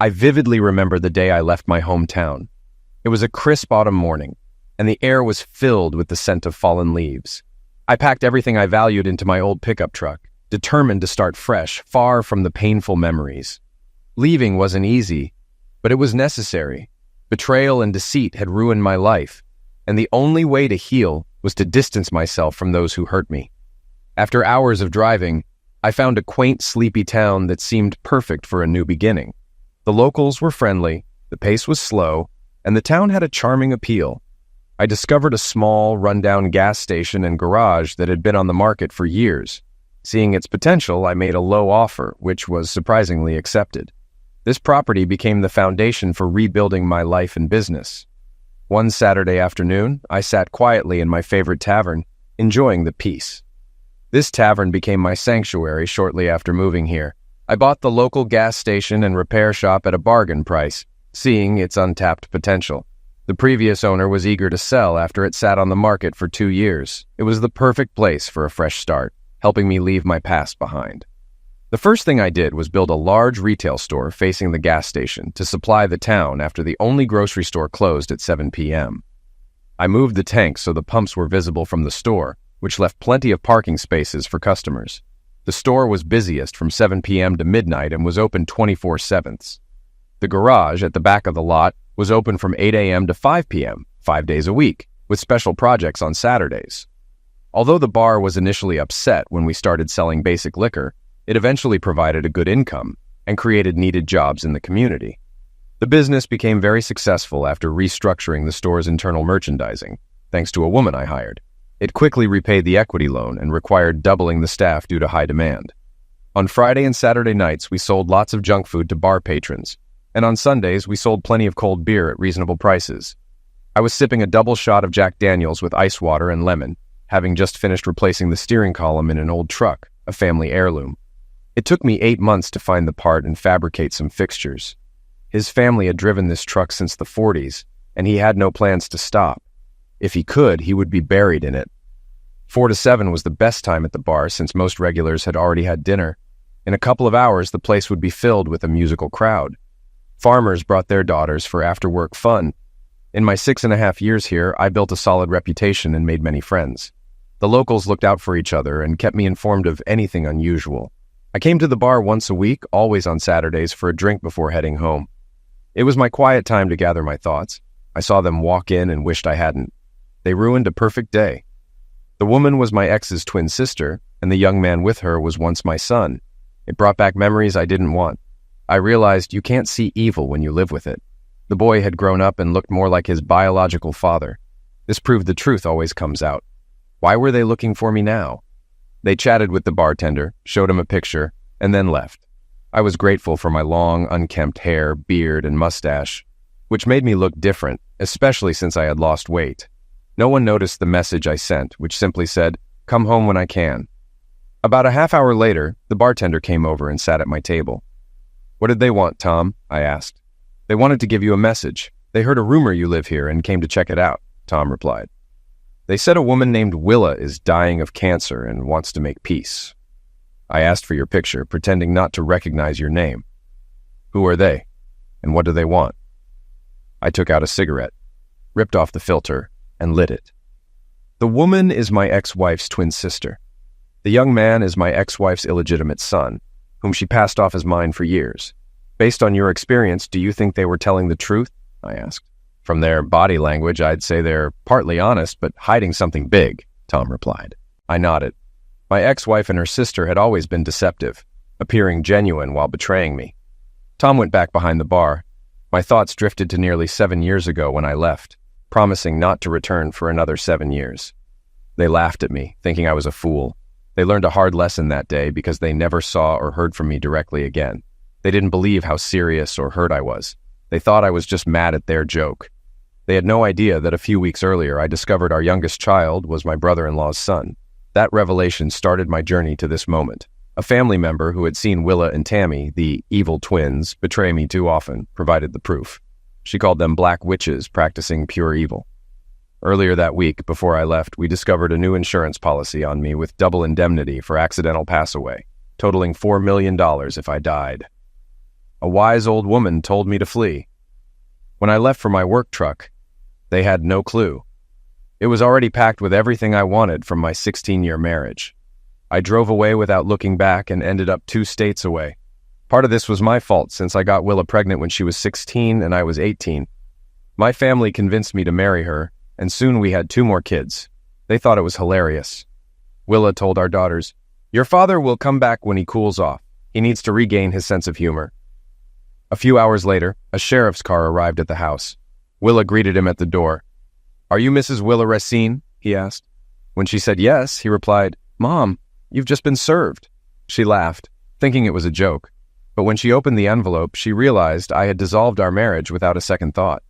I vividly remember the day I left my hometown. It was a crisp autumn morning, and the air was filled with the scent of fallen leaves. I packed everything I valued into my old pickup truck, determined to start fresh, far from the painful memories. Leaving wasn't easy, but it was necessary. Betrayal and deceit had ruined my life, and the only way to heal was to distance myself from those who hurt me. After hours of driving, I found a quaint, sleepy town that seemed perfect for a new beginning. The locals were friendly, the pace was slow, and the town had a charming appeal. I discovered a small, rundown gas station and garage that had been on the market for years. Seeing its potential, I made a low offer, which was surprisingly accepted. This property became the foundation for rebuilding my life and business. One Saturday afternoon, I sat quietly in my favorite tavern, enjoying the peace. This tavern became my sanctuary shortly after moving here. I bought the local gas station and repair shop at a bargain price, seeing its untapped potential. The previous owner was eager to sell after it sat on the market for 2 years. It was the perfect place for a fresh start, helping me leave my past behind. The first thing I did was build a large retail store facing the gas station to supply the town after the only grocery store closed at 7 p.m. I moved the tanks so the pumps were visible from the store, which left plenty of parking spaces for customers. The store was busiest from 7 p.m. to midnight and was open 24/7. The garage at the back of the lot was open from 8 a.m. to 5 p.m., 5 days a week, with special projects on Saturdays. Although the bar was initially upset when we started selling basic liquor, it eventually provided a good income and created needed jobs in the community. The business became very successful after restructuring the store's internal merchandising, thanks to a woman I hired. It quickly repaid the equity loan and required doubling the staff due to high demand. On Friday and Saturday nights, we sold lots of junk food to bar patrons, and on Sundays, we sold plenty of cold beer at reasonable prices. I was sipping a double shot of Jack Daniels with ice water and lemon, having just finished replacing the steering column in an old truck, a family heirloom. It took me 8 months to find the part and fabricate some fixtures. His family had driven this truck since the 40s, and he had no plans to stop. If he could, he would be buried in it. 4 to 7 was the best time at the bar since most regulars had already had dinner. In a couple of hours, the place would be filled with a musical crowd. Farmers brought their daughters for after-work fun. In my 6.5 years here, I built a solid reputation and made many friends. The locals looked out for each other and kept me informed of anything unusual. I came to the bar once a week, always on Saturdays, for a drink before heading home. It was my quiet time to gather my thoughts. I saw them walk in and wished I hadn't. They ruined a perfect day. The woman was my ex's twin sister, and the young man with her was once my son. It brought back memories I didn't want. I realized you can't see evil when you live with it. The boy had grown up and looked more like his biological father. This proved the truth always comes out. Why were they looking for me now? They chatted with the bartender, showed him a picture, and then left. I was grateful for my long, unkempt hair, beard, and mustache, which made me look different, especially since I had lost weight. No one noticed the message I sent, which simply said, "Come home when I can." About a half hour later, the bartender came over and sat at my table. "What did they want, Tom?" I asked. "They wanted to give you a message. They heard a rumor you live here and came to check it out," Tom replied. "They said a woman named Willa is dying of cancer and wants to make peace." I asked for your picture, pretending not to recognize your name. "Who are they? And what do they want?" I took out a cigarette, ripped off the filter, and lit it. "The woman is my ex-wife's twin sister. The young man is my ex-wife's illegitimate son, whom she passed off as mine for years. Based on your experience, do you think they were telling the truth?" I asked. "From their body language, I'd say they're partly honest, but hiding something big," Tom replied. I nodded. My ex-wife and her sister had always been deceptive, appearing genuine while betraying me. Tom went back behind the bar. My thoughts drifted to nearly 7 years ago when I left, promising not to return for another 7 years. They laughed at me, thinking I was a fool. They learned a hard lesson that day because they never saw or heard from me directly again. They didn't believe how serious or hurt I was. They thought I was just mad at their joke. They had no idea that a few weeks earlier I discovered our youngest child was my brother-in-law's son. That revelation started my journey to this moment. A family member who had seen Willa and Tammy, the evil twins, betray me too often, provided the proof. She called them black witches practicing pure evil. Earlier that week, before I left, we discovered a new insurance policy on me with double indemnity for accidental pass away, totaling $4 million if I died. A wise old woman told me to flee. When I left for my work truck, they had no clue. It was already packed with everything I wanted from my 16-year marriage. I drove away without looking back and ended up 2 states away. Part of this was my fault since I got Willa pregnant when she was 16 and I was 18. My family convinced me to marry her, and soon we had 2 more kids. They thought it was hilarious. Willa told our daughters, "Your father will come back when he cools off. He needs to regain his sense of humor." A few hours later, a sheriff's car arrived at the house. Willa greeted him at the door. "Are you Mrs. Willa Racine?" he asked. When she said yes, he replied, "Mom, you've just been served." She laughed, thinking it was a joke. But when she opened the envelope, she realized I had dissolved our marriage without a second thought.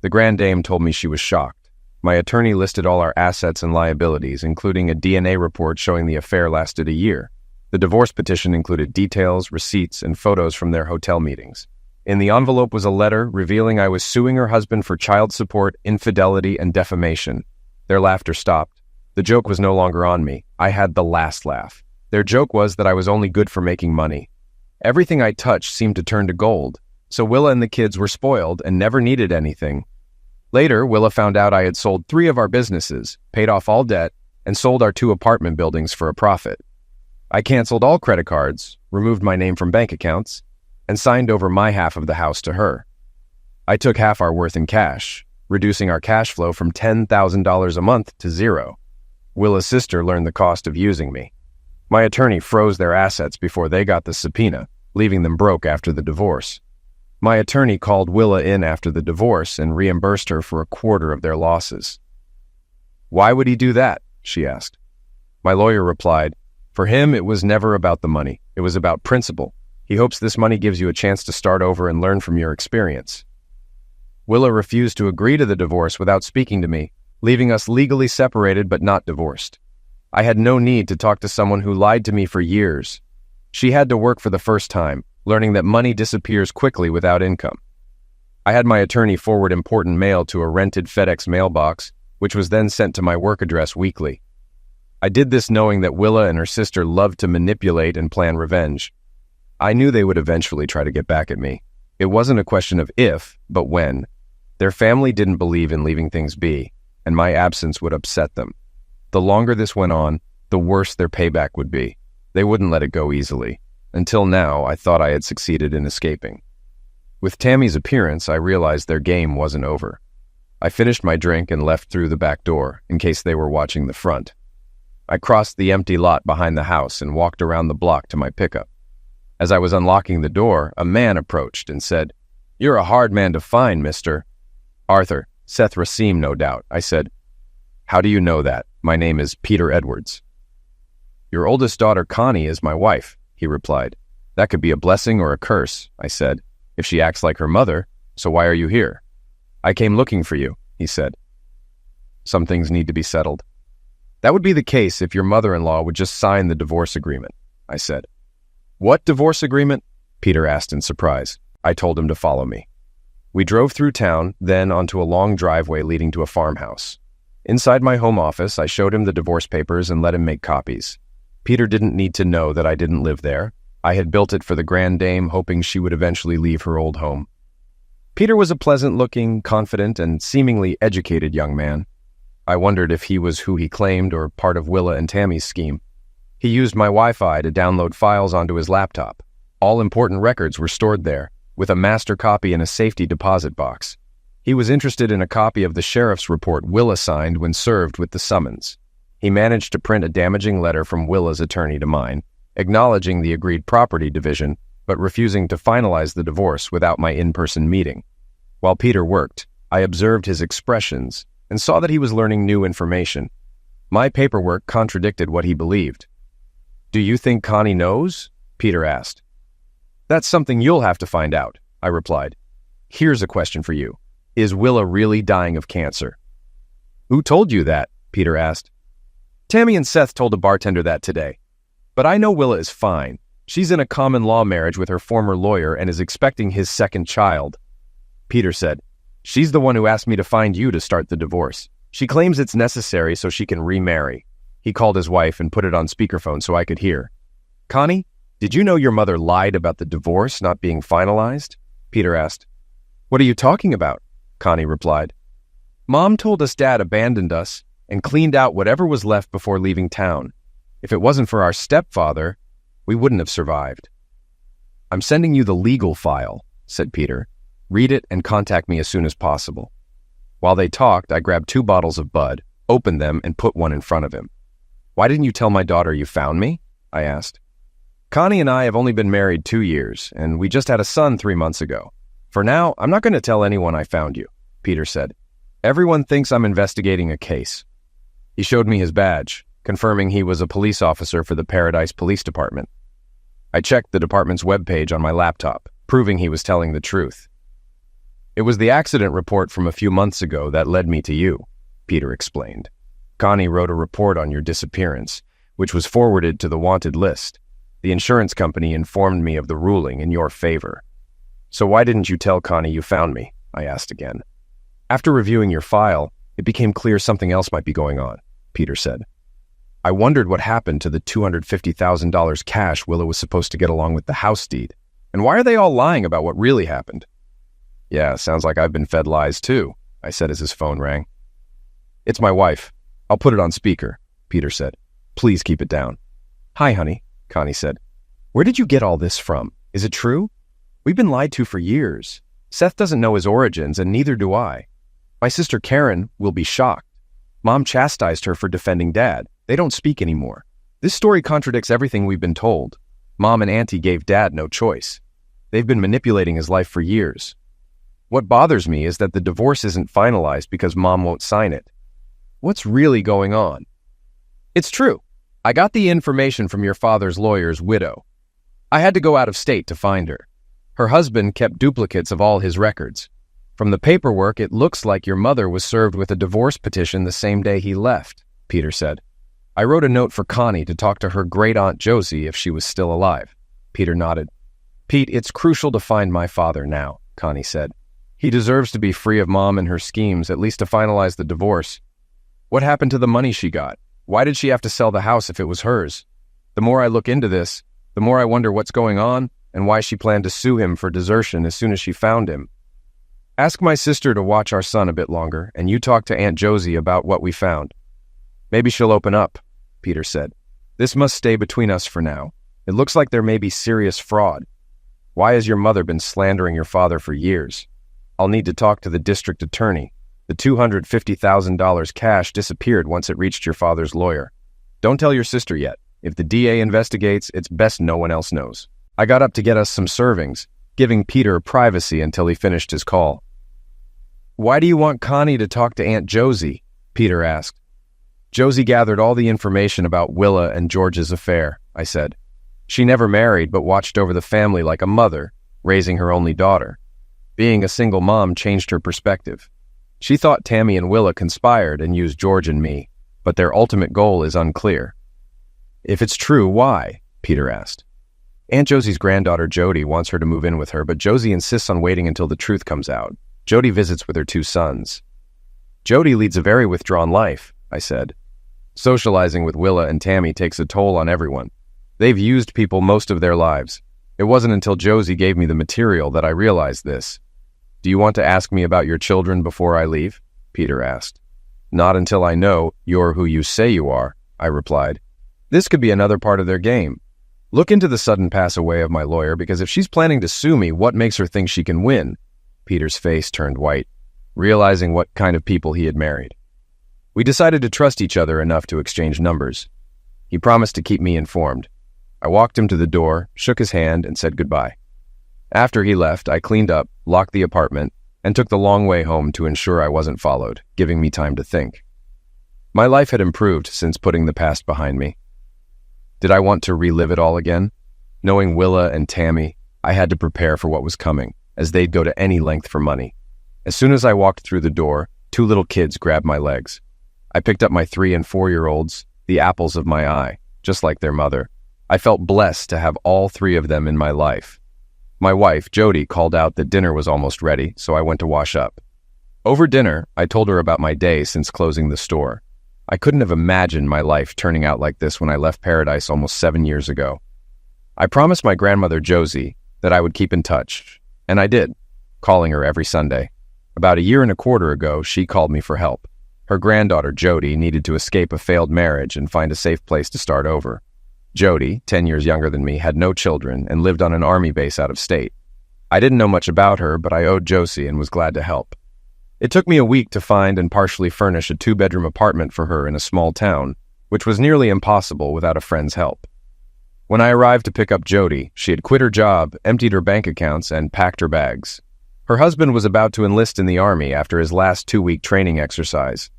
The Grand Dame told me she was shocked. My attorney listed all our assets and liabilities, including a DNA report showing the affair lasted a year. The divorce petition included details, receipts, and photos from their hotel meetings. In the envelope was a letter revealing I was suing her husband for child support, infidelity, and defamation. Their laughter stopped. The joke was no longer on me. I had the last laugh. Their joke was that I was only good for making money. Everything I touched seemed to turn to gold, so Willa and the kids were spoiled and never needed anything. Later, Willa found out I had sold 3 of our businesses, paid off all debt, and sold our 2 apartment buildings for a profit. I canceled all credit cards, removed my name from bank accounts, and signed over my half of the house to her. I took half our worth in cash, reducing our cash flow from $10,000 a month to 0. Willa's sister learned the cost of using me. My attorney froze their assets before they got the subpoena, leaving them broke after the divorce. My attorney called Willa in after the divorce and reimbursed her for 1/4 of their losses. "Why would he do that?" she asked. My lawyer replied, "For him, it was never about the money. It was about principle. He hopes this money gives you a chance to start over and learn from your experience." Willa refused to agree to the divorce without speaking to me, leaving us legally separated but not divorced. I had no need to talk to someone who lied to me for years. She had to work for the first time, learning that money disappears quickly without income. I had my attorney forward important mail to a rented FedEx mailbox, which was then sent to my work address weekly. I did this knowing that Willa and her sister loved to manipulate and plan revenge. I knew they would eventually try to get back at me. It wasn't a question of if, but when. Their family didn't believe in leaving things be, and my absence would upset them. The longer this went on, the worse their payback would be. They wouldn't let it go easily. Until now, I thought I had succeeded in escaping. With Tammy's appearance, I realized their game wasn't over. I finished my drink and left through the back door, in case they were watching the front. I crossed the empty lot behind the house and walked around the block to my pickup. As I was unlocking the door, a man approached and said, "You're a hard man to find, mister." "Arthur, Seth Racine, no doubt," I said. "How do you know that? My name is Peter Edwards." "Your oldest daughter, Connie, is my wife," he replied. "That could be a blessing or a curse," I said, "if she acts like her mother, so why are you here?" "I came looking for you," he said. "Some things need to be settled." "That would be the case if your mother-in-law would just sign the divorce agreement," I said. "What divorce agreement?" Peter asked in surprise. I told him to follow me. We drove through town, then onto a long driveway leading to a farmhouse. Inside my home office, I showed him the divorce papers and let him make copies. Peter didn't need to know that I didn't live there. I had built it for the Grand Dame, hoping she would eventually leave her old home. Peter was a pleasant-looking, confident, and seemingly educated young man. I wondered if he was who he claimed or part of Willa and Tammy's scheme. He used my Wi-Fi to download files onto his laptop. All important records were stored there, with a master copy in a safety deposit box. He was interested in a copy of the sheriff's report Willa signed when served with the summons. He managed to print a damaging letter from Willa's attorney to mine, acknowledging the agreed property division, but refusing to finalize the divorce without my in-person meeting. While Peter worked, I observed his expressions and saw that he was learning new information. My paperwork contradicted what he believed. "Do you think Connie knows?" Peter asked. "That's something you'll have to find out," I replied. "Here's a question for you. Is Willa really dying of cancer?" "Who told you that?" Peter asked. "Tammy and Seth told a bartender that today. But I know Willa is fine. She's in a common law marriage with her former lawyer and is expecting his second child." Peter said, "She's the one who asked me to find you to start the divorce. She claims it's necessary so she can remarry." He called his wife and put it on speakerphone so I could hear. "Connie, Did you know your mother lied about the divorce not being finalized? Peter asked. What are you talking about? Connie replied. Mom told us Dad abandoned us and cleaned out whatever was left before leaving town. If it wasn't for our stepfather, we wouldn't have survived. I'm sending you the legal file, said Peter. Read it and contact me as soon as possible. While they talked, I grabbed 2 bottles of Bud, opened them, and put one in front of him. Why didn't you tell my daughter you found me? I asked. Connie and I have only been married 2 years, and we just had a son 3 months ago. For now, I'm not going to tell anyone I found you, Peter said. Everyone thinks I'm investigating a case. He showed me his badge, confirming he was a police officer for the Paradise Police Department. I checked the department's webpage on my laptop, proving he was telling the truth. It was the accident report from a few months ago that led me to you, Peter explained. Connie wrote a report on your disappearance, which was forwarded to the wanted list. The insurance company informed me of the ruling in your favor. So why didn't you tell Connie you found me? I asked again. After reviewing your file, it became clear something else might be going on, Peter said. I wondered what happened to the $250,000 cash Willa was supposed to get along with the house deed. And why are they all lying about what really happened? Yeah, sounds like I've been fed lies too, I said as his phone rang. It's my wife. I'll put it on speaker, Peter said. Please keep it down. Hi, honey, Connie said. Where did you get all this from? Is it true? We've been lied to for years. Seth doesn't know his origins, and neither do I. My sister Karen will be shocked. Mom chastised her for defending Dad. They don't speak anymore. This story contradicts everything we've been told. Mom and Auntie gave Dad no choice. They've been manipulating his life for years. What bothers me is that the divorce isn't finalized because Mom won't sign it. What's really going on? It's true. I got the information from your father's lawyer's widow. I had to go out of state to find her. Her husband kept duplicates of all his records. From the paperwork, it looks like your mother was served with a divorce petition the same day he left, Peter said. I wrote a note for Connie to talk to her great-aunt Josie if she was still alive. Peter nodded. Pete, it's crucial to find my father now, Connie said. He deserves to be free of Mom and her schemes, at least to finalize the divorce. What happened to the money she got? Why did she have to sell the house if it was hers? The more I look into this, the more I wonder what's going on and why she planned to sue him for desertion as soon as she found him. Ask my sister to watch our son a bit longer, and you talk to Aunt Josie about what we found. Maybe she'll open up, Peter said. This must stay between us for now. It looks like there may be serious fraud. Why has your mother been slandering your father for years? I'll need to talk to the district attorney. The $250,000 cash disappeared once it reached your father's lawyer. Don't tell your sister yet. If the DA investigates, it's best no one else knows. I got up to get us some servings, giving Peter privacy until he finished his call. Why do you want Connie to talk to Aunt Josie? Peter asked. Josie gathered all the information about Willa and George's affair, I said. She never married but watched over the family like a mother, raising her only daughter. Being a single mom changed her perspective. She thought Tammy and Willa conspired and used George and me, but their ultimate goal is unclear. If it's true, why? Peter asked. Aunt Josie's granddaughter Jody wants her to move in with her, but Josie insists on waiting until the truth comes out. Jody visits with her 2 sons. Jody leads a very withdrawn life, I said. Socializing with Willa and Tammy takes a toll on everyone. They've used people most of their lives. It wasn't until Josie gave me the material that I realized this. Do you want to ask me about your children before I leave? Peter asked. Not until I know you're who you say you are, I replied. This could be another part of their game. Look into the sudden pass away of my lawyer, because if she's planning to sue me, what makes her think she can win? Peter's face turned white, realizing what kind of people he had married. We decided to trust each other enough to exchange numbers. He promised to keep me informed. I walked him to the door, shook his hand, and said goodbye. After he left, I cleaned up, locked the apartment, and took the long way home to ensure I wasn't followed, giving me time to think. My life had improved since putting the past behind me. Did I want to relive it all again? Knowing Willa and Tammy, I had to prepare for what was coming, as they'd go to any length for money. As soon as I walked through the door, 2 little kids grabbed my legs. I picked up my 3- and 4-year-olds, the apples of my eye, just like their mother. I felt blessed to have all 3 of them in my life. My wife, Jody, called out that dinner was almost ready, so I went to wash up. Over dinner, I told her about my day since closing the store. I couldn't have imagined my life turning out like this when I left Paradise almost 7 years ago. I promised my grandmother Josie that I would keep in touch, and I did, calling her every Sunday. About a year and a quarter ago, she called me for help. Her granddaughter, Jody, needed to escape a failed marriage and find a safe place to start over. Jody, 10 years younger than me, had no children and lived on an army base out of state. I didn't know much about her, but I owed Josie and was glad to help. It took me a week to find and partially furnish a 2-bedroom apartment for her in a small town, which was nearly impossible without a friend's help. When I arrived to pick up Jody, she had quit her job, emptied her bank accounts, and packed her bags. Her husband was about to enlist in the Army after his last 2-week training exercise.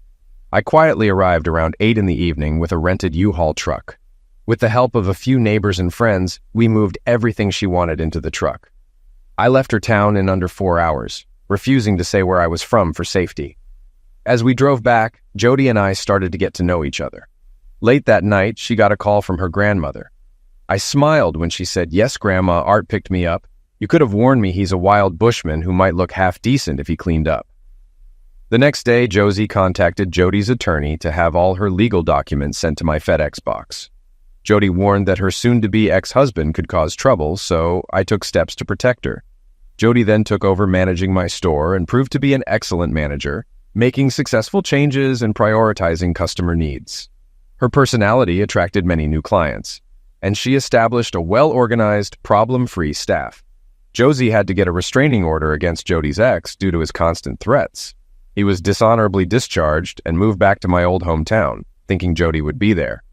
I quietly arrived around 8 in the evening with a rented U-Haul truck. With the help of a few neighbors and friends, we moved everything she wanted into the truck. I left her town in under 4 hours, refusing to say where I was from for safety. As we drove back, Jody and I started to get to know each other. Late that night, she got a call from her grandmother. I smiled when she said, "Yes, Grandma, Art picked me up. You could have warned me he's a wild bushman who might look half decent if he cleaned up." The next day, Josie contacted Jody's attorney to have all her legal documents sent to my FedEx box. Jody warned that her soon-to-be ex-husband could cause trouble, so I took steps to protect her. Jody then took over managing my store and proved to be an excellent manager, making successful changes and prioritizing customer needs. Her personality attracted many new clients, and she established a well-organized, problem-free staff. Josie had to get a restraining order against Jody's ex due to his constant threats. He was dishonorably discharged and moved back to my old hometown, thinking Jody would be there.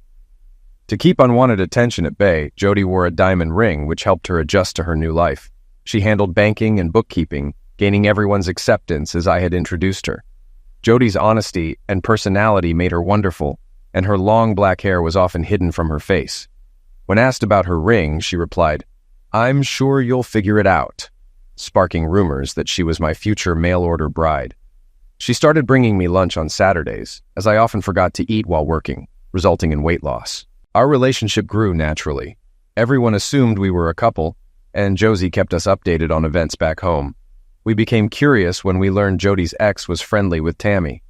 To keep unwanted attention at bay, Jody wore a diamond ring, which helped her adjust to her new life. She handled banking and bookkeeping, gaining everyone's acceptance as I had introduced her. Jody's honesty and personality made her wonderful, and her long black hair was often hidden from her face. When asked about her ring, she replied, "I'm sure you'll figure it out," sparking rumors that she was my future mail-order bride. She started bringing me lunch on Saturdays, as I often forgot to eat while working, resulting in weight loss. Our relationship grew naturally. Everyone assumed we were a couple, and Josie kept us updated on events back home. We became curious when we learned Jody's ex was friendly with Tammy.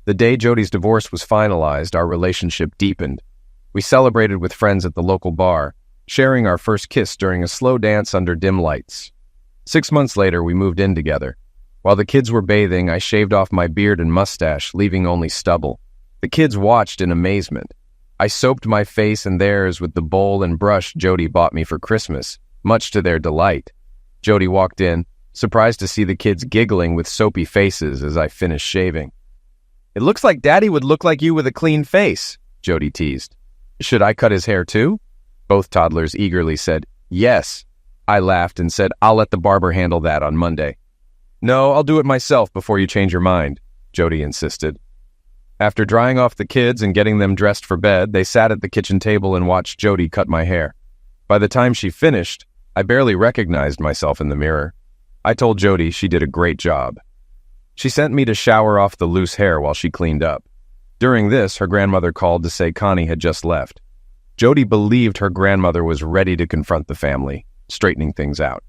The day Jody's divorce was finalized, our relationship deepened. We celebrated with friends at the local bar, sharing our first kiss during a slow dance under dim lights. 6 months later, we moved in together. While the kids were bathing, I shaved off my beard and mustache, leaving only stubble. The kids watched in amazement. I soaped my face and theirs with the bowl and brush Jody bought me for Christmas, much to their delight. Jody walked in, surprised to see the kids giggling with soapy faces as I finished shaving. "It looks like Daddy would look like you with a clean face," Jody teased. "Should I cut his hair too?" Both toddlers eagerly said, "Yes." I laughed and said, "I'll let the barber handle that on Monday." "No, I'll do it myself before you change your mind," Jody insisted. After drying off the kids and getting them dressed for bed, they sat at the kitchen table and watched Jody cut my hair. By the time she finished, I barely recognized myself in the mirror. I told Jody she did a great job. She sent me to shower off the loose hair while she cleaned up. During this, her grandmother called to say Connie had just left. Jody believed her grandmother was ready to confront the family, straightening things out.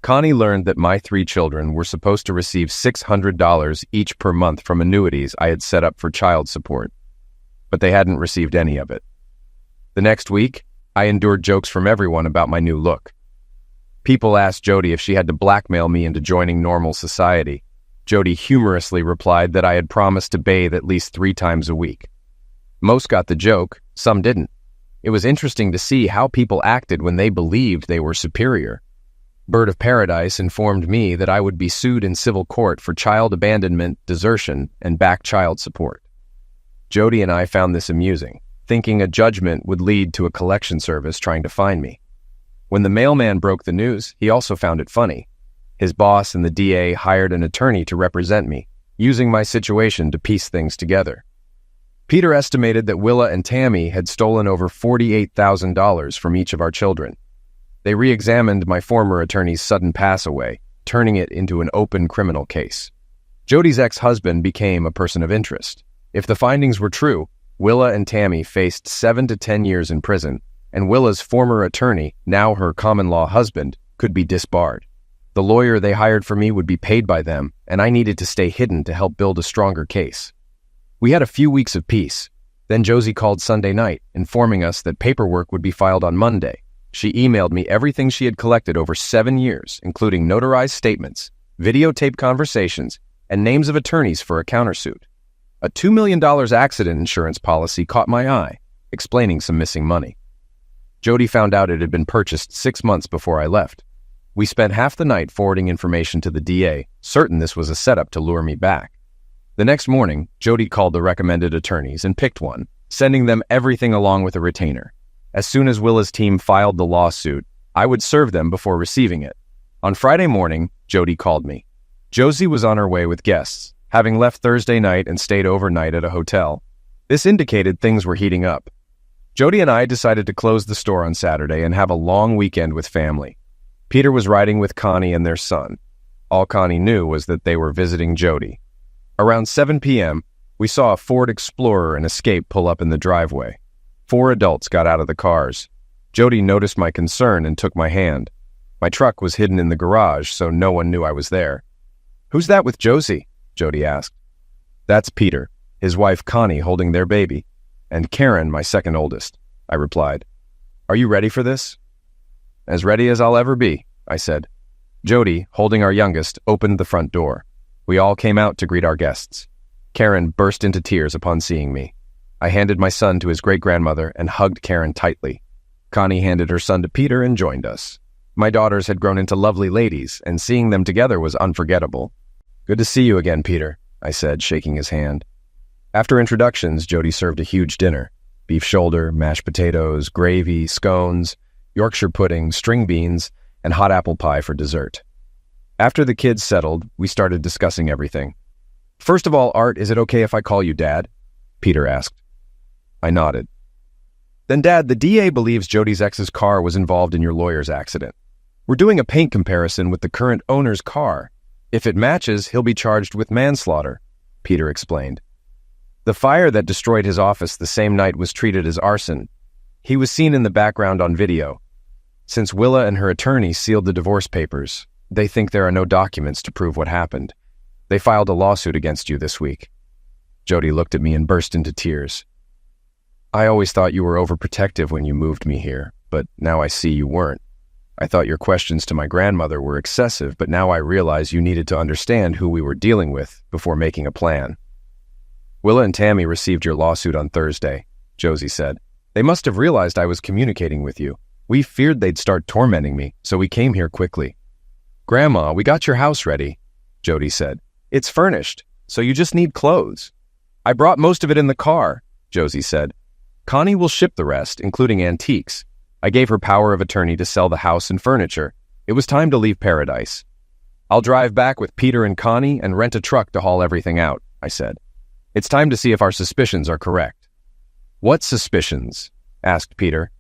Connie learned that my 3 children were supposed to receive $600 each per month from annuities I had set up for child support, but they hadn't received any of it. The next week, I endured jokes from everyone about my new look. People asked Jody if she had to blackmail me into joining normal society. Jody humorously replied that I had promised to bathe at least 3 times a week. Most got the joke, some didn't. It was interesting to see how people acted when they believed they were superior. Bird of Paradise informed me that I would be sued in civil court for child abandonment, desertion, and back child support. Jody and I found this amusing, thinking a judgment would lead to a collection service trying to find me. When the mailman broke the news, he also found it funny. His boss and the DA hired an attorney to represent me, using my situation to piece things together. Peter estimated that Willa and Tammy had stolen over $48,000 from each of our children. They re-examined my former attorney's sudden pass-away, turning it into an open criminal case. Jody's ex-husband became a person of interest. If the findings were true, Willa and Tammy faced 7 to 10 years in prison, and Willa's former attorney, now her common-law husband, could be disbarred. The lawyer they hired for me would be paid by them, and I needed to stay hidden to help build a stronger case. We had a few weeks of peace. Then Josie called Sunday night, informing us that paperwork would be filed on Monday, She emailed me everything she had collected over 7 years, including notarized statements, videotape conversations, and names of attorneys for a countersuit. A $2 million accident insurance policy caught my eye, explaining some missing money. Jody found out it had been purchased 6 months before I left. We spent half the night forwarding information to the DA, certain this was a setup to lure me back. The next morning, Jody called the recommended attorneys and picked one, sending them everything along with a retainer. As soon as Willa's team filed the lawsuit, I would serve them before receiving it. On Friday morning, Jody called me. Josie was on her way with guests, having left Thursday night and stayed overnight at a hotel. This indicated things were heating up. Jody and I decided to close the store on Saturday and have a long weekend with family. Peter was riding with Connie and their son. All Connie knew was that they were visiting Jody. Around 7 p.m., we saw a Ford Explorer and Escape pull up in the driveway. 4 adults got out of the cars. Jody noticed my concern and took my hand. My truck was hidden in the garage, so no one knew I was there. "Who's that with Josie?" Jody asked. "That's Peter, his wife Connie holding their baby, and Karen, my second oldest," I replied. "Are you ready for this?" "As ready as I'll ever be," I said. Jody, holding our youngest, opened the front door. We all came out to greet our guests. Karen burst into tears upon seeing me. I handed my son to his great-grandmother and hugged Karen tightly. Connie handed her son to Peter and joined us. My daughters had grown into lovely ladies, and seeing them together was unforgettable. "Good to see you again, Peter," I said, shaking his hand. After introductions, Jody served a huge dinner. Beef shoulder, mashed potatoes, gravy, scones, Yorkshire pudding, string beans, and hot apple pie for dessert. After the kids settled, we started discussing everything. "First of all, Art, is it okay if I call you Dad?" Peter asked. I nodded. "Then, Dad, the DA believes Jody's ex's car was involved in your lawyer's accident. We're doing a paint comparison with the current owner's car. If it matches, he'll be charged with manslaughter," Peter explained. "The fire that destroyed his office the same night was treated as arson. He was seen in the background on video. Since Willa and her attorney sealed the divorce papers, they think there are no documents to prove what happened. They filed a lawsuit against you this week." Jody looked at me and burst into tears. "I always thought you were overprotective when you moved me here, but now I see you weren't. I thought your questions to my grandmother were excessive, but now I realize you needed to understand who we were dealing with before making a plan." "Willa and Tammy received your lawsuit on Thursday," Josie said. "They must have realized I was communicating with you. We feared they'd start tormenting me, so we came here quickly." "Grandma, we got your house ready," Jody said. "It's furnished, so you just need clothes." "I brought most of it in the car," Josie said. "Connie will ship the rest, including antiques. I gave her power of attorney to sell the house and furniture. It was time to leave paradise. I'll drive back with Peter and Connie and rent a truck to haul everything out," I said. "It's time to see if our suspicions are correct." "What suspicions?" asked Peter.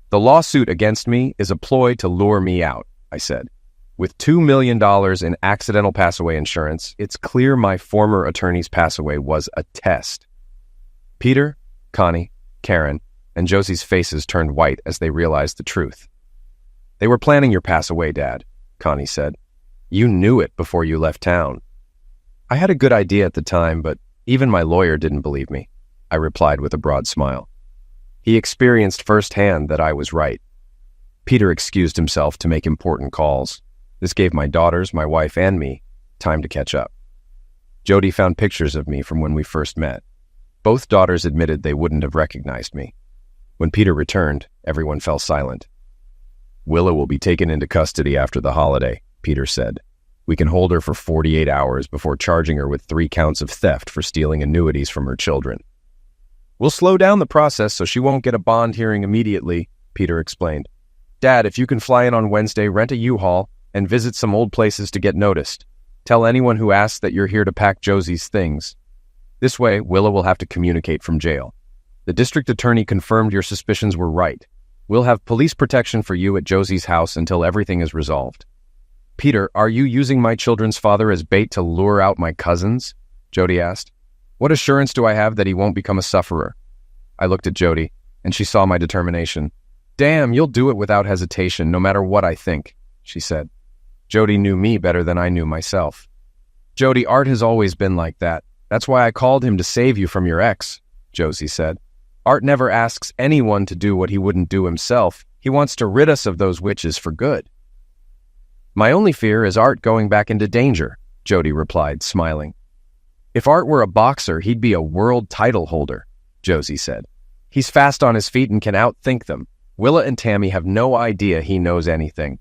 "The lawsuit against me is a ploy to lure me out," I said. "With $2 million in accidental pass-away insurance, it's clear my former attorney's pass-away was a test." Peter, Connie, Karen, and Josie's faces turned white as they realized the truth. "They were planning your pass-away, Dad," Connie said. "You knew it before you left town." "I had a good idea at the time, but even my lawyer didn't believe me," I replied with a broad smile. He experienced firsthand that I was right. Peter excused himself to make important calls. This gave my daughters, my wife, and me time to catch up. Jody found pictures of me from when we first met. Both daughters admitted they wouldn't have recognized me. When Peter returned, everyone fell silent. "Willa will be taken into custody after the holiday," Peter said. "We can hold her for 48 hours before charging her with 3 counts of theft for stealing annuities from her children." "We'll slow down the process so she won't get a bond hearing immediately," Peter explained. "Dad, if you can fly in on Wednesday, rent a U-Haul and visit some old places to get noticed. Tell anyone who asks that you're here to pack Josie's things. This way, Willa will have to communicate from jail. The district attorney confirmed your suspicions were right. We'll have police protection for you at Josie's house until everything is resolved." "Peter, are you using my children's father as bait to lure out my cousins?" Jody asked. "What assurance do I have that he won't become a sufferer?" I looked at Jody, and she saw my determination. "Damn, you'll do it without hesitation, no matter what I think," she said. Jody knew me better than I knew myself. "Jody, Art has always been like that. That's why I called him to save you from your ex," Josie said. Art never asks anyone to do what he wouldn't do himself. He wants to rid us of those witches for good. My only fear is Art going back into danger, Jody replied, smiling. If Art were a boxer, he'd be a world title holder, Josie said. He's fast on his feet and can outthink them. Willa and Tammy have no idea he knows anything.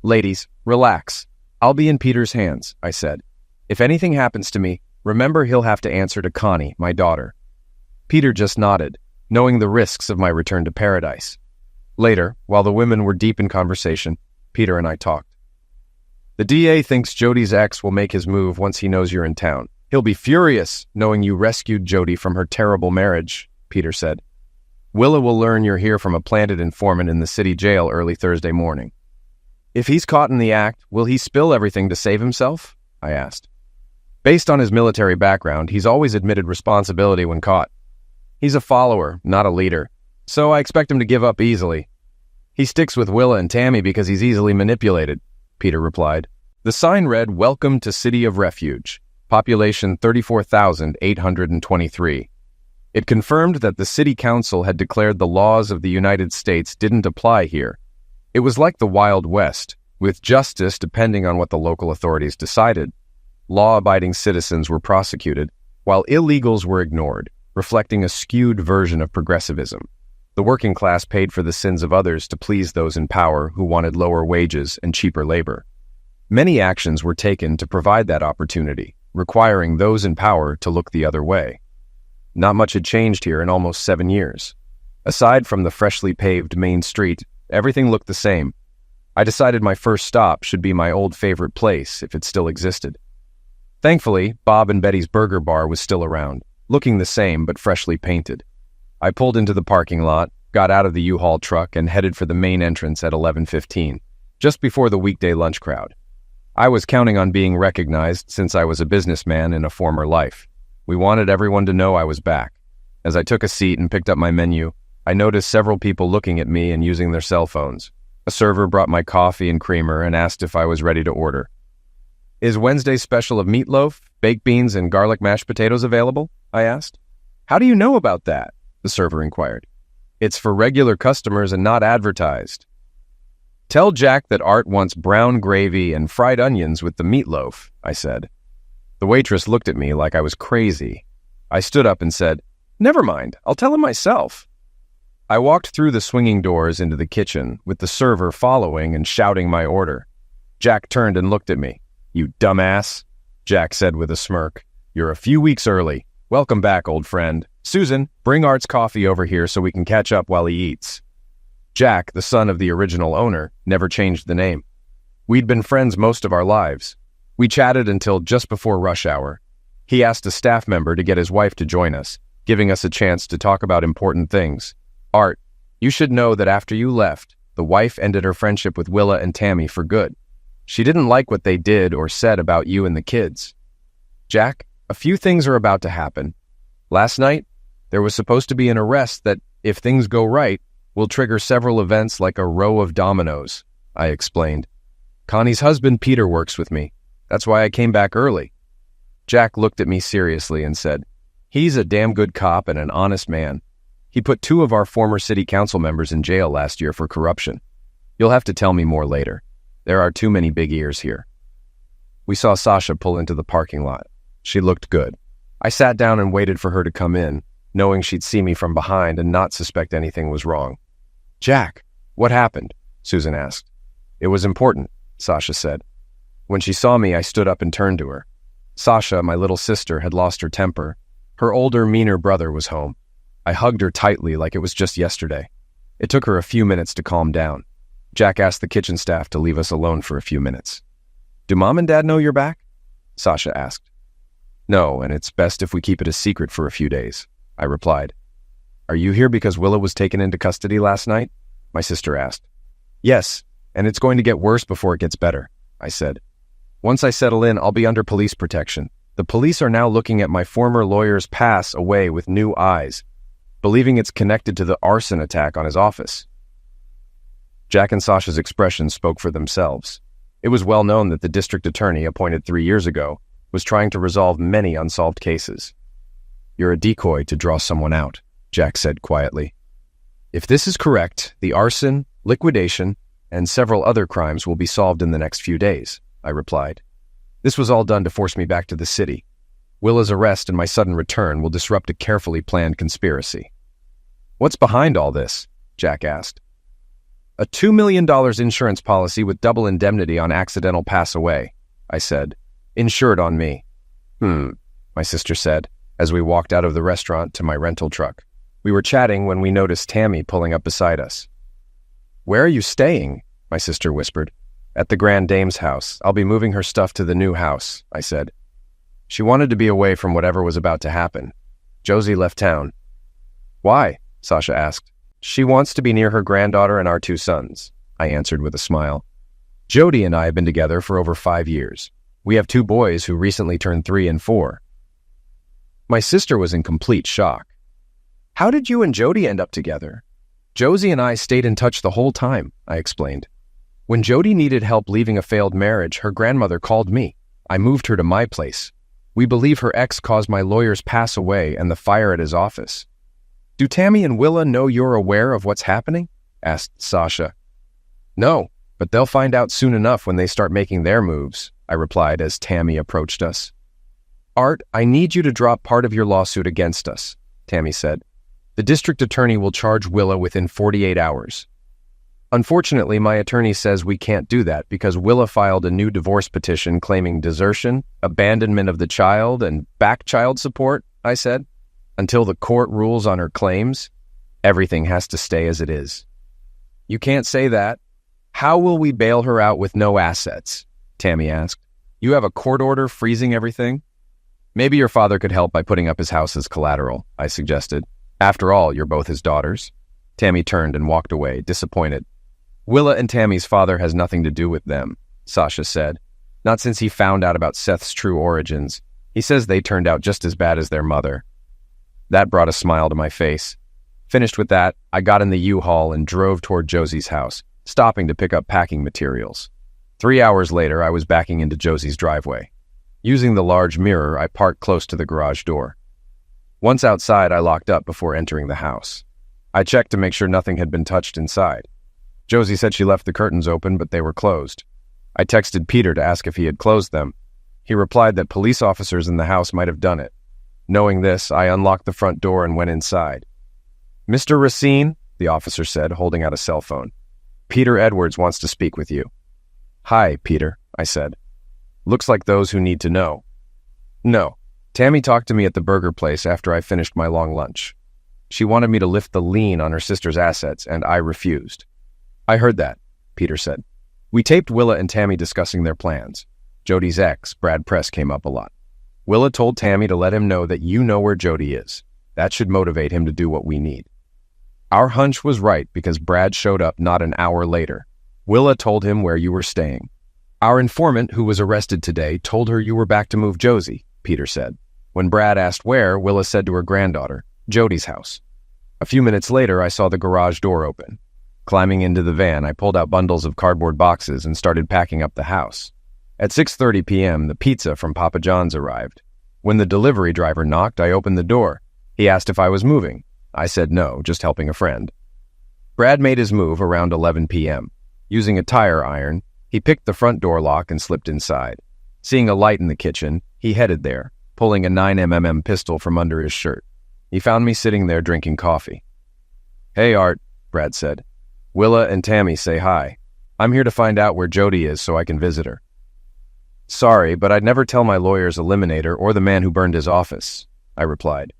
Ladies, relax. I'll be in Peter's hands, I said. If anything happens to me, remember he'll have to answer to Connie, my daughter. Peter just nodded, knowing the risks of my return to paradise. Later, while the women were deep in conversation, Peter and I talked. The DA thinks Jody's ex will make his move once he knows you're in town. He'll be furious knowing you rescued Jody from her terrible marriage, Peter said. Willa will learn you're here from a planted informant in the city jail early Thursday morning. If he's caught in the act, will he spill everything to save himself? I asked. Based on his military background, he's always admitted responsibility when caught. He's a follower, not a leader, so I expect him to give up easily. He sticks with Willa and Tammy because he's easily manipulated, Peter replied. The sign read, "Welcome to City of Refuge, population 34,823. It confirmed that the city council had declared the laws of the United States didn't apply here. It was like the Wild West, with justice depending on what the local authorities decided. Law-abiding citizens were prosecuted, while illegals were ignored, reflecting a skewed version of progressivism. The working class paid for the sins of others to please those in power who wanted lower wages and cheaper labor. Many actions were taken to provide that opportunity, requiring those in power to look the other way. Not much had changed here in almost 7 years. Aside from the freshly paved main street, everything looked the same. I decided my first stop should be my old favorite place, if it still existed. Thankfully, Bob and Betty's Burger Bar was still around, looking the same but freshly painted. I pulled into the parking lot, got out of the U-Haul truck, and headed for the main entrance at 11:15, just before the weekday lunch crowd. I was counting on being recognized since I was a businessman in a former life. We wanted everyone to know I was back. As I took a seat and picked up my menu, I noticed several people looking at me and using their cell phones. A server brought my coffee and creamer and asked if I was ready to order. Is Wednesday's special of meatloaf, baked beans, and garlic mashed potatoes available? I asked. How do you know about that? The server inquired. It's for regular customers and not advertised. Tell Jack that Art wants brown gravy and fried onions with the meatloaf, I said. The waitress looked at me like I was crazy. I stood up and said, Never mind, I'll tell him myself. I walked through the swinging doors into the kitchen, with the server following and shouting my order. Jack turned and looked at me. You dumbass, Jack said with a smirk. You're a few weeks early. Welcome back, old friend. Susan, bring Art's coffee over here so we can catch up while he eats. Jack, the son of the original owner, never changed the name. We'd been friends most of our lives. We chatted until just before rush hour. He asked a staff member to get his wife to join us, giving us a chance to talk about important things. Art, you should know that after you left, the wife ended her friendship with Willa and Tammy for good. She didn't like what they did or said about you and the kids. Jack, a few things are about to happen. Last night, there was supposed to be an arrest that, if things go right, will trigger several events like a row of dominoes, I explained. Connie's husband, Peter, works with me. That's why I came back early. Jack looked at me seriously and said, He's a damn good cop and an honest man. He put 2 of our former city council members in jail last year for corruption. You'll have to tell me more later. There are too many big ears here. We saw Sasha pull into the parking lot. She looked good. I sat down and waited for her to come in, knowing she'd see me from behind and not suspect anything was wrong. Jack, what happened? Susan asked. It was important, Sasha said. When she saw me, I stood up and turned to her. Sasha, my little sister, had lost her temper. Her older, meaner brother was home. I hugged her tightly like it was just yesterday. It took her a few minutes to calm down. Jack asked the kitchen staff to leave us alone for a few minutes. Do Mom and Dad know you're back? Sasha asked. No, and it's best if we keep it a secret for a few days, I replied. Are you here because Willa was taken into custody last night? My sister asked. Yes, and it's going to get worse before it gets better, I said. Once I settle in, I'll be under police protection. The police are now looking at my former lawyer's pass away with new eyes, believing it's connected to the arson attack on his office. Jack and Sasha's expressions spoke for themselves. It was well known that the district attorney appointed 3 years ago was trying to resolve many unsolved cases. You're a decoy to draw someone out, Jack said quietly. If this is correct, the arson, liquidation, and several other crimes will be solved in the next few days, I replied. This was all done to force me back to the city. Willa's arrest and my sudden return will disrupt a carefully planned conspiracy. What's behind all this? Jack asked. A $2 million insurance policy with double indemnity on accidental pass away, I said. Insured on me. My sister said, as we walked out of the restaurant to my rental truck. We were chatting when we noticed Tammy pulling up beside us. Where are you staying? My sister whispered. At the Grand Dame's house. I'll be moving her stuff to the new house, I said. She wanted to be away from whatever was about to happen. Josie left town. Why? Sasha asked. She wants to be near her granddaughter and our 2 sons, I answered with a smile. Jody and I have been together for over 5 years. We have 2 boys who recently turned 3 and 4. My sister was in complete shock. How did you and Jody end up together? Josie and I stayed in touch the whole time, I explained. When Jody needed help leaving a failed marriage, her grandmother called me. I moved her to my place. We believe her ex caused my lawyer's pass away and the fire at his office. Do Tammy and Willa know you're aware of what's happening? Asked Sasha. No, but they'll find out soon enough when they start making their moves, I replied as Tammy approached us. Art, I need you to drop part of your lawsuit against us, Tammy said. The district attorney will charge Willa within 48 hours. Unfortunately, my attorney says we can't do that because Willa filed a new divorce petition claiming desertion, abandonment of the child, and back child support, I said. Until the court rules on her claims, everything has to stay as it is. You can't say that. How will we bail her out with no assets? Tammy asked. You have a court order freezing everything? Maybe your father could help by putting up his house as collateral, I suggested. After all, you're both his daughters. Tammy turned and walked away, disappointed. Willa and Tammy's father has nothing to do with them, Sasha said. Not since he found out about Seth's true origins. He says they turned out just as bad as their mother. That brought a smile to my face. Finished with that, I got in the U-Haul and drove toward Josie's house, stopping to pick up packing materials. 3 hours later, I was backing into Josie's driveway. Using the large mirror, I parked close to the garage door. Once outside, I locked up before entering the house. I checked to make sure nothing had been touched inside. Josie said she left the curtains open, but they were closed. I texted Peter to ask if he had closed them. He replied that police officers in the house might have done it. Knowing this, I unlocked the front door and went inside. Mr. Racine, the officer said, holding out a cell phone. Peter Edwards wants to speak with you. Hi, Peter, I said. Looks like those who need to know. No. Tammy talked to me at the burger place after I finished my long lunch. She wanted me to lift the lien on her sister's assets, and I refused. I heard that, Peter said. We taped Willa and Tammy discussing their plans. Jody's ex, Brad Press, came up a lot. Willa told Tammy to let him know that you know where Jody is. That should motivate him to do what we need. Our hunch was right because Brad showed up not an hour later. Willa told him where you were staying. Our informant, who was arrested today, told her you were back to move Josie, Peter said. When Brad asked where, Willa said to her granddaughter, Jody's house. A few minutes later, I saw the garage door open. Climbing into the van, I pulled out bundles of cardboard boxes and started packing up the house. At 6:30 p.m., the pizza from Papa John's arrived. When the delivery driver knocked, I opened the door. He asked if I was moving. I said no, just helping a friend. Brad made his move around 11 p.m. Using a tire iron, he picked the front door lock and slipped inside. Seeing a light in the kitchen, he headed there, pulling a 9mm pistol from under his shirt. He found me sitting there drinking coffee. Hey, Art, Brad said. Willa and Tammy say hi. I'm here to find out where Jody is so I can visit her. Sorry, but I'd never tell my lawyer's eliminator or the man who burned his office, I replied.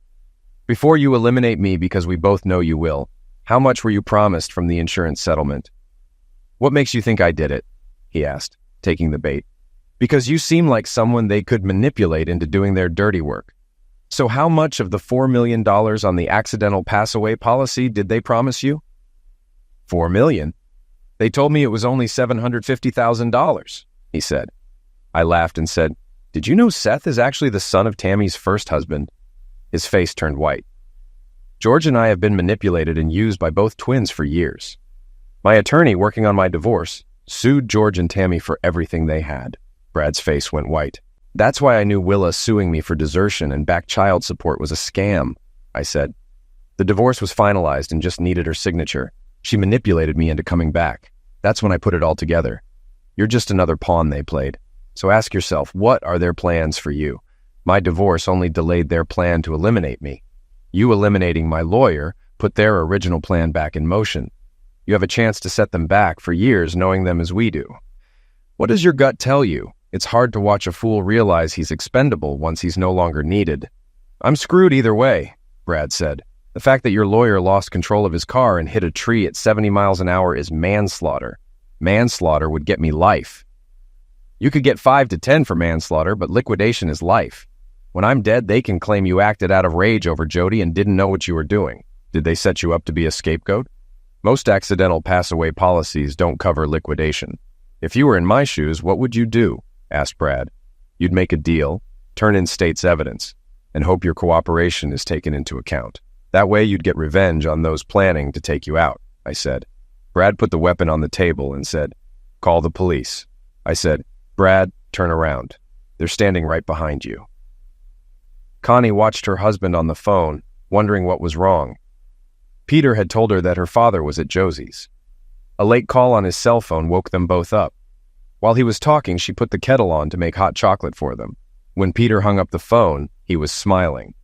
Before you eliminate me because we both know you will, how much were you promised from the insurance settlement? What makes you think I did it? He asked, taking the bait. Because you seem like someone they could manipulate into doing their dirty work. So how much of the $4 million on the accidental pass-away policy did they promise you? $4 million? They told me it was only $750,000, he said. I laughed and said, Did you know Seth is actually the son of Tammy's first husband? His face turned white. George and I have been manipulated and used by both twins for years. My attorney, working on my divorce, sued George and Tammy for everything they had. Brad's face went white. That's why I knew Willa suing me for desertion and back child support was a scam, I said. The divorce was finalized and just needed her signature. She manipulated me into coming back. That's when I put it all together. You're just another pawn they played. So ask yourself, what are their plans for you? My divorce only delayed their plan to eliminate me. You eliminating my lawyer put their original plan back in motion. You have a chance to set them back for years knowing them as we do. What does your gut tell you? It's hard to watch a fool realize he's expendable once he's no longer needed. I'm screwed either way, Brad said. The fact that your lawyer lost control of his car and hit a tree at 70 miles an hour is manslaughter. Manslaughter would get me life. You could get 5 to 10 for manslaughter, but liquidation is life. When I'm dead, they can claim you acted out of rage over Jody and didn't know what you were doing. Did they set you up to be a scapegoat? Most accidental pass-away policies don't cover liquidation. If you were in my shoes, what would you do? Asked Brad. You'd make a deal, turn in state's evidence, and hope your cooperation is taken into account. That way you'd get revenge on those planning to take you out, I said. Brad put the weapon on the table and said, call the police. I said, Brad, turn around. They're standing right behind you. Connie watched her husband on the phone, wondering what was wrong. Peter had told her that her father was at Josie's. A late call on his cell phone woke them both up. While he was talking, she put the kettle on to make hot chocolate for them. When Peter hung up the phone, he was smiling.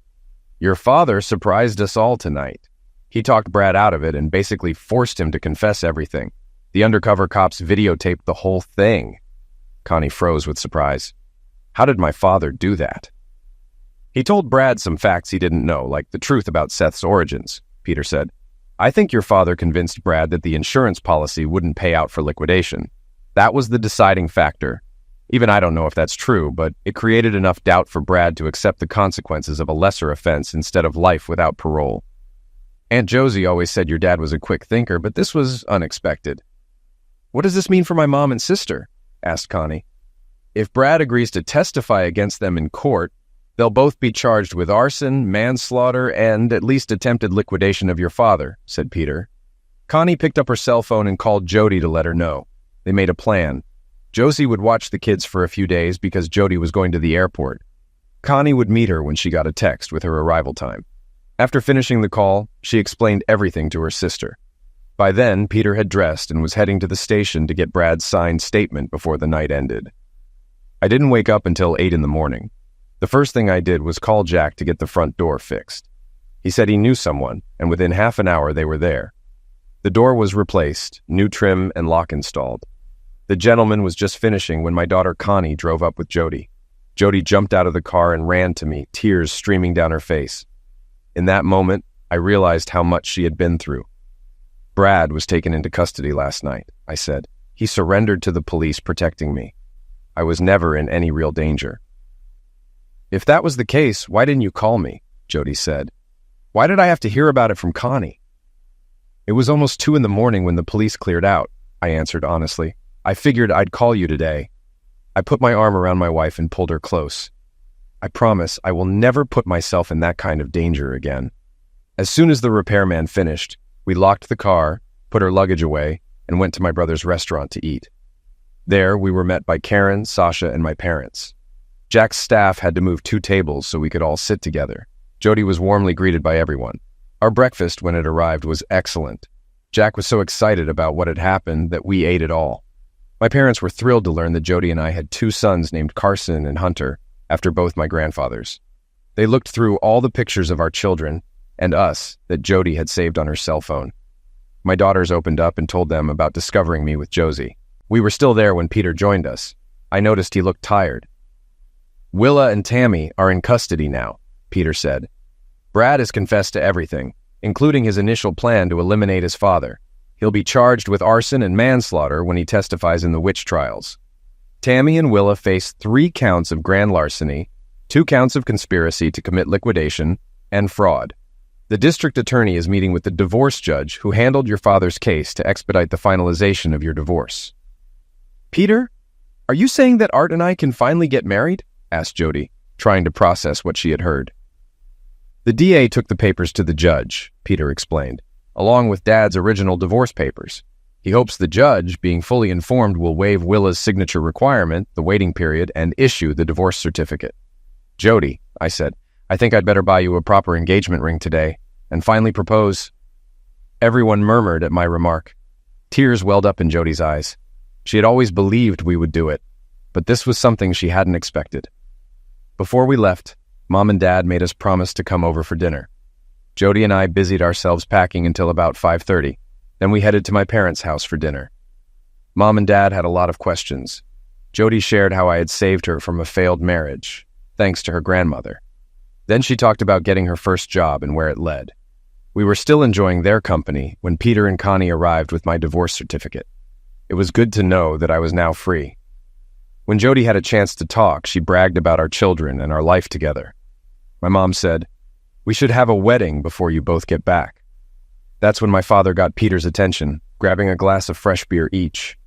Your father surprised us all tonight. He talked Brad out of it and basically forced him to confess everything. The undercover cops videotaped the whole thing. Connie froze with surprise. How did my father do that? He told Brad some facts he didn't know, like the truth about Seth's origins, Peter said. I think your father convinced Brad that the insurance policy wouldn't pay out for liquidation. That was the deciding factor. Even I don't know if that's true, but it created enough doubt for Brad to accept the consequences of a lesser offense instead of life without parole. Aunt Josie always said your dad was a quick thinker, but this was unexpected. What does this mean for my mom and sister? Asked Connie. If Brad agrees to testify against them in court, they'll both be charged with arson, manslaughter, and at least attempted liquidation of your father, said Peter. Connie picked up her cell phone and called Jody to let her know. They made a plan. Josie would watch the kids for a few days because Jody was going to the airport. Connie would meet her when she got a text with her arrival time. After finishing the call, she explained everything to her sister. By then, Peter had dressed and was heading to the station to get Brad's signed statement before the night ended. I didn't wake up until 8 in the morning. The first thing I did was call Jack to get the front door fixed. He said he knew someone, and within half an hour they were there. The door was replaced, new trim and lock installed. The gentleman was just finishing when my daughter Connie drove up with Jody. Jody jumped out of the car and ran to me, tears streaming down her face. In that moment, I realized how much she had been through. Brad was taken into custody last night, I said. He surrendered to the police protecting me. I was never in any real danger. If that was the case, why didn't you call me? Jody said. Why did I have to hear about it from Connie? It was almost 2 in the morning when the police cleared out, I answered honestly. I figured I'd call you today. I put my arm around my wife and pulled her close. I promise I will never put myself in that kind of danger again. As soon as the repairman finished, we locked the car, put her luggage away, and went to my brother's restaurant to eat. There, we were met by Karen, Sasha, and my parents. Jack's staff had to move 2 tables so we could all sit together. Jody was warmly greeted by everyone. Our breakfast, when it arrived, was excellent. Jack was so excited about what had happened that we ate it all. My parents were thrilled to learn that Jody and I had 2 sons named Carson and Hunter, after both my grandfathers. They looked through all the pictures of our children and us that Jody had saved on her cell phone. My daughters opened up and told them about discovering me with Josie. We were still there when Peter joined us. I noticed he looked tired. Willa and Tammy are in custody now, Peter said. Brad has confessed to everything, including his initial plan to eliminate his father. He'll be charged with arson and manslaughter when he testifies in the witch trials. Tammy and Willa face 3 counts of grand larceny, 2 counts of conspiracy to commit liquidation, and fraud. The district attorney is meeting with the divorce judge who handled your father's case to expedite the finalization of your divorce. Peter, are you saying that Art and I can finally get married? Asked Jody, trying to process what she had heard. The DA took the papers to the judge, Peter explained, along with Dad's original divorce papers. He hopes the judge, being fully informed, will waive Willa's signature requirement, the waiting period, and issue the divorce certificate. Jody, I said, I think I'd better buy you a proper engagement ring today, and finally propose?" Everyone murmured at my remark. Tears welled up in Jody's eyes. She had always believed we would do it, but this was something she hadn't expected. Before we left, Mom and Dad made us promise to come over for dinner. Jody and I busied ourselves packing until about 5:30. Then we headed to my parents' house for dinner. Mom and Dad had a lot of questions. Jody shared how I had saved her from a failed marriage, thanks to her grandmother. Then she talked about getting her first job and where it led. We were still enjoying their company when Peter and Connie arrived with my divorce certificate. It was good to know that I was now free. When Jody had a chance to talk, she bragged about our children and our life together. My mom said, "We should have a wedding before you both get back." That's when my father got Peter's attention, grabbing a glass of fresh beer each.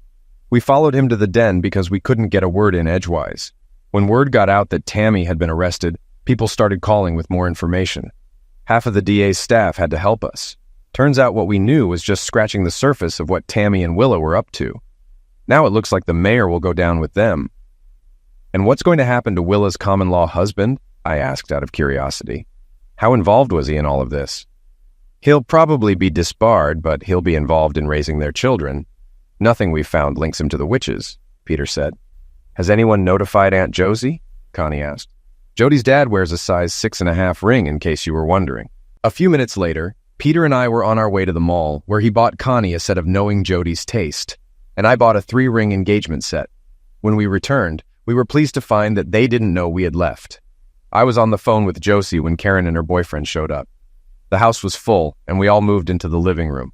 We followed him to the den because we couldn't get a word in edgewise. When word got out that Tammy had been arrested, people started calling with more information. Half of the DA's staff had to help us. Turns out what we knew was just scratching the surface of what Tammy and Willa were up to. Now it looks like the mayor will go down with them. "And what's going to happen to Willa's common-law husband?" I asked out of curiosity. "How involved was he in all of this?" "He'll probably be disbarred, but he'll be involved in raising their children. Nothing we've found links him to the witches," Peter said. "Has anyone notified Aunt Josie?" Connie asked. "Jody's dad wears a size 6.5 ring, in case you were wondering." A few minutes later, Peter and I were on our way to the mall, where he bought Connie a set of Knowing Jody's Taste, and I bought a 3-ring engagement set. When we returned, we were pleased to find that they didn't know we had left. I was on the phone with Josie when Karen and her boyfriend showed up. The house was full, and we all moved into the living room.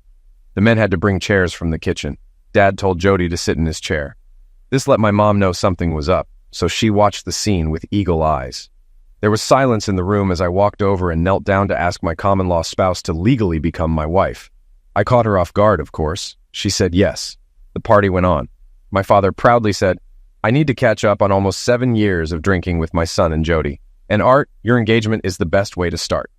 The men had to bring chairs from the kitchen. Dad told Jody to sit in his chair. This let my mom know something was up, so she watched the scene with eagle eyes. There was silence in the room as I walked over and knelt down to ask my common-law spouse to legally become my wife. I caught her off guard, of course. She said yes. The party went on. My father proudly said, "I need to catch up on almost 7 years of drinking with my son and Jody. And Art, your engagement is the best way to start."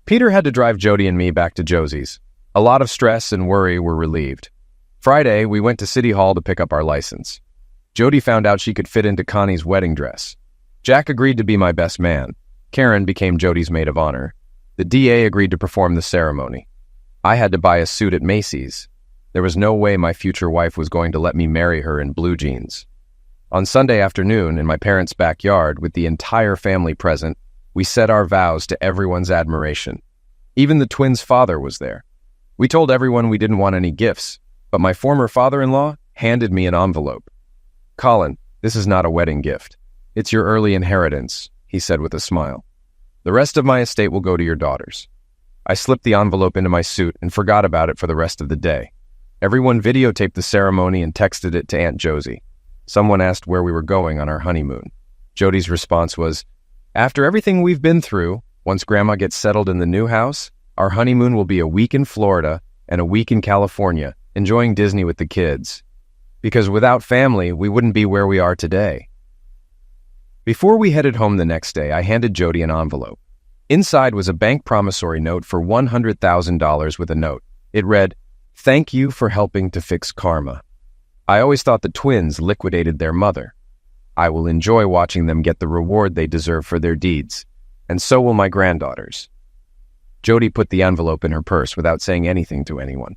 Peter had to drive Jody and me back to Josie's. A lot of stress and worry were relieved. Friday, we went to City Hall to pick up our license. Jody found out she could fit into Connie's wedding dress. Jack agreed to be my best man. Karen became Jody's maid of honor. The DA agreed to perform the ceremony. I had to buy a suit at Macy's. There was no way my future wife was going to let me marry her in blue jeans. On Sunday afternoon, in my parents' backyard, with the entire family present, we said our vows to everyone's admiration. Even the twins' father was there. We told everyone we didn't want any gifts, but my former father-in-law handed me an envelope. "Colin, this is not a wedding gift. It's your early inheritance," he said with a smile. "The rest of my estate will go to your daughters." I slipped the envelope into my suit and forgot about it for the rest of the day. Everyone videotaped the ceremony and texted it to Aunt Josie. Someone asked where we were going on our honeymoon. Jody's response was, "After everything we've been through, once Grandma gets settled in the new house, our honeymoon will be a week in Florida and a week in California, enjoying Disney with the kids. Because without family, we wouldn't be where we are today." Before we headed home the next day, I handed Jody an envelope. Inside was a bank promissory note for $100,000 with a note. It read, "Thank you for helping to fix karma. I always thought the twins liquidated their mother. I will enjoy watching them get the reward they deserve for their deeds, and so will my granddaughters." Jody put the envelope in her purse without saying anything to anyone.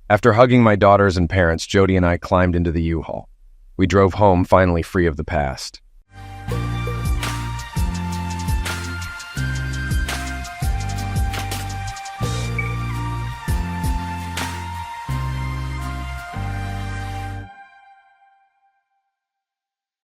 After hugging my daughters and parents, Jody and I climbed into the U-Haul. We drove home finally free of the past.